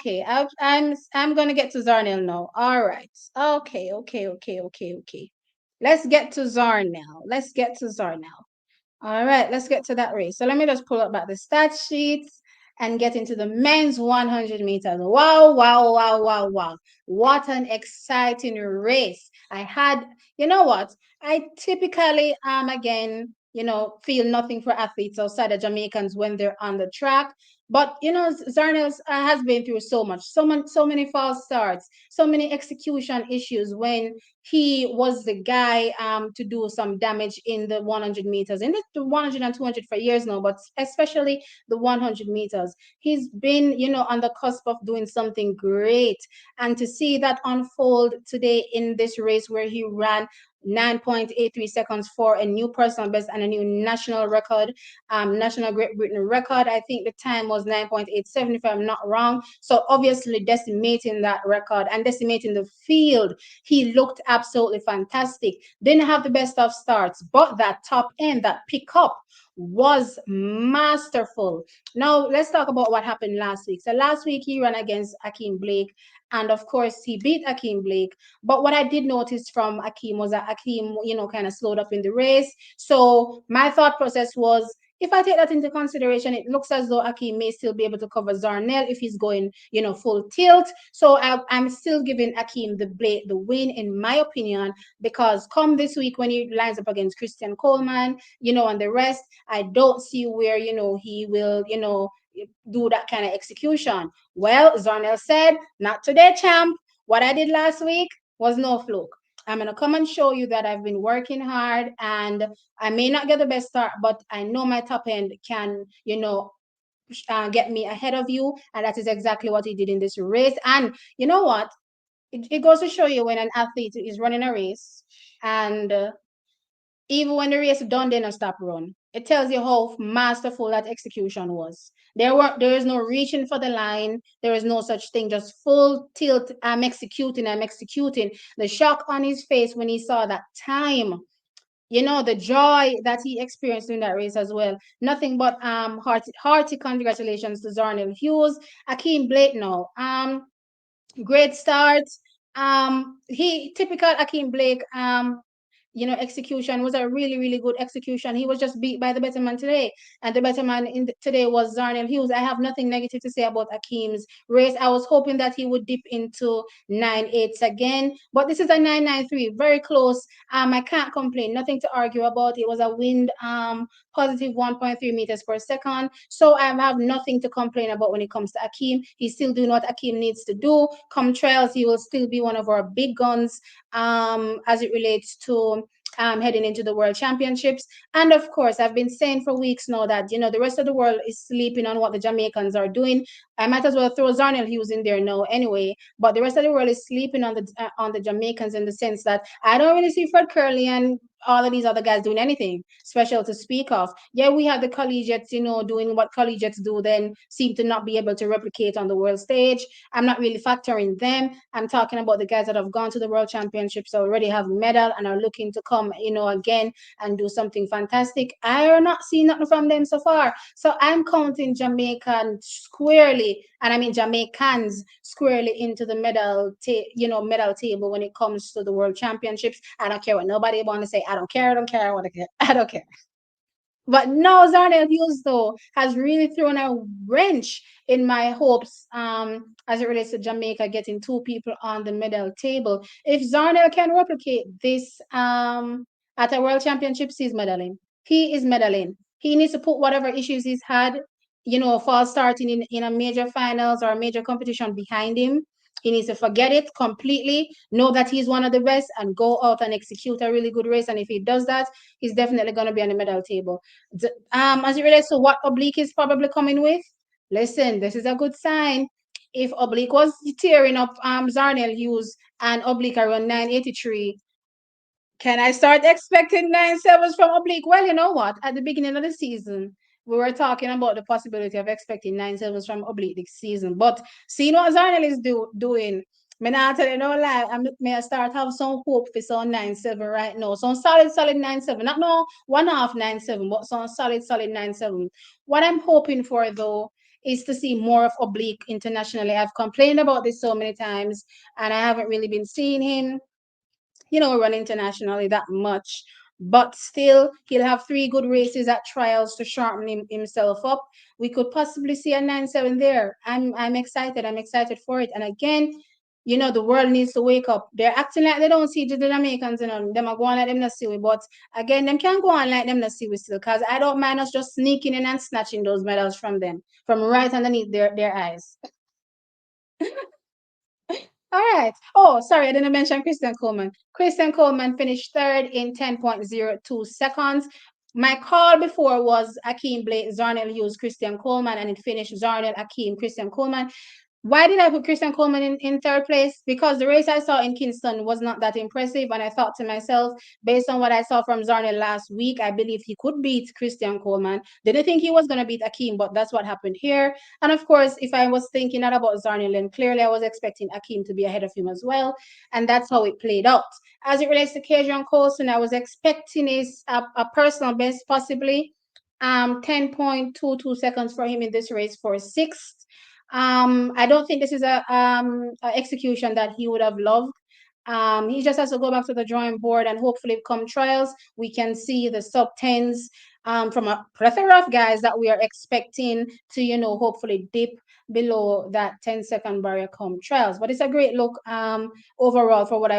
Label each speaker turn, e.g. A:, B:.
A: Okay, I'm gonna get to Zharnel now. All right. Okay. Let's get to Zharnel. Let's get to Zharnel. All right, let's get to that race. So let me just pull up back the stat sheets and get into the men's 100 meters. Wow. What an exciting race. I had, you know what? I typically, again, feel nothing for athletes outside of Jamaicans when they're on the track. But Zharnel has been through so many false starts, so many execution issues when he was the guy to do some damage in the 100 meters, in the 100 and 200 for years now, but especially the 100 meters. He's been, on the cusp of doing something great. And to see that unfold today in this race where he ran 9.83 seconds for a new personal best and a new national record, national Great Britain record. I think the time was 9.87, if I'm not wrong. So obviously decimating that record and decimating the field. He looked absolutely fantastic. Didn't have the best of starts, but that top end, that pickup was masterful. Now let's talk about what happened last week. So last week he ran against Akeem Blake, and of course he beat Akeem Blake. But what I did notice from Akeem was that Akeem, kind of slowed up in the race. So my thought process was, if I take that into consideration, it looks as though Akeem may still be able to cover Zharnel if he's going, full tilt. So I'm still giving Akeem the win, in my opinion, because come this week when he lines up against Christian Coleman, and the rest, I don't see where, he will, do that kind of execution. Well, Zharnel said, not today, champ. What I did last week was no fluke. I'm going to come and show you that I've been working hard, and I may not get the best start, but I know my top end can, get me ahead of you. And that is exactly what he did in this race. And you know what? It goes to show you when an athlete is running a race and even when the race done, they not stop run. It tells you how masterful that execution was. There is no reaching for the line. There is no such thing. Just full tilt. I'm executing. I'm executing. The shock on his face when he saw that time. The joy that he experienced in that race as well. Nothing but hearty congratulations to Zharnel Hughes, Akeem Blake now. Great start. He typical Akeem Blake. Execution was a really, really good execution. He was just beat by the better man today. And the better man today was Zharnel Hughes. I have nothing negative to say about Akeem's race. I was hoping that he would dip into 9.8s again. But this is a 9.93, very close. I can't complain. Nothing to argue about. It was a wind positive 1.3 meters per second. So I have nothing to complain about when it comes to Akeem. He's still doing what Akeem needs to do. Come trials, he will still be one of our big guns as it relates to heading into the World Championships. And of course, I've been saying for weeks now that, the rest of the world is sleeping on what the Jamaicans are doing. I might as well throw Zharnel Hughes in there now anyway. But the rest of the world is sleeping on the Jamaicans in the sense that I don't really see Fred Curley and all of these other guys doing anything special to speak of. Yeah, we have the collegiates, doing what collegiates do, then seem to not be able to replicate on the world stage. I'm not really factoring them. I'm talking about the guys that have gone to the World Championships, already have medal and are looking to come, again and do something fantastic. I are not seeing nothing from them so far. So I'm counting Jamaican squarely, and I mean Jamaicans squarely into the medal table when it comes to the World Championships. I don't care what nobody want to say. I don't care. I don't care. I don't care. But no, Zharnel Hughes though has really thrown a wrench in my hopes as it relates to Jamaica getting two people on the medal table. If Zharnel can replicate this at a World Championships, he's medaling. He is medaling. He needs to put whatever issues he's had, false starting in a major finals or a major competition behind him. He needs to forget it completely, know that he's one of the best, and go out and execute a really good race. And if he does that, he's definitely going to be on the medal table. As it relates to what Oblique is probably coming with, listen, this is a good sign. If Oblique was tearing up Zharnel Hughes and Oblique around 983, can I start expecting 9.7s from Oblique? Well, you know what? At the beginning of the season, we were talking about the possibility of expecting 9.7s from Oblique this season. But seeing what Zharnel is doing, me not tell you no lie. May start have some hope for some 9.7 right now. Some solid 9.7. Not no 1.5 9.7, but some solid 9.7. What I'm hoping for though is to see more of Oblique internationally. I've complained about this so many times, and I haven't really been seeing him, run internationally that much. But still, he'll have 3 good races at trials to sharpen himself up. We could possibly see a 9-7 there. I'm excited. I'm excited for it. And again, the world needs to wake up. They're acting like they don't see the Jamaicans, them are going like them not see we. But again, them can't go on like them not see we still. Because I don't mind us just sneaking in and snatching those medals from them, from right underneath their eyes. All right. Oh, sorry, I didn't mention Christian Coleman. Christian Coleman finished third in 10.02 seconds. My call before was Akeem Blake, Zharnel Hughes, Christian Coleman, and it finished Zharnel, Akeem, Christian Coleman. Why did I put Christian Coleman in third place? Because the race I saw in Kingston was not that impressive, and I thought to myself, based on what I saw from Zharnel last week, I believe he could beat Christian Coleman. Didn't think he was going to beat Akeem, but that's what happened here. And of course, if I was thinking not about Zharnel, then clearly I was expecting Akeem to be ahead of him as well, and that's how it played out. As it relates to Kadrian Colson, I was expecting a personal best, possibly 10.22 seconds for him in this race for sixth. I don't think this is a execution that he would have loved. He just has to go back to the drawing board, and hopefully come trials, we can see the sub tens from a plethora of guys that we are expecting to, hopefully dip below that 10-second barrier come trials. But it's a great look overall for what I was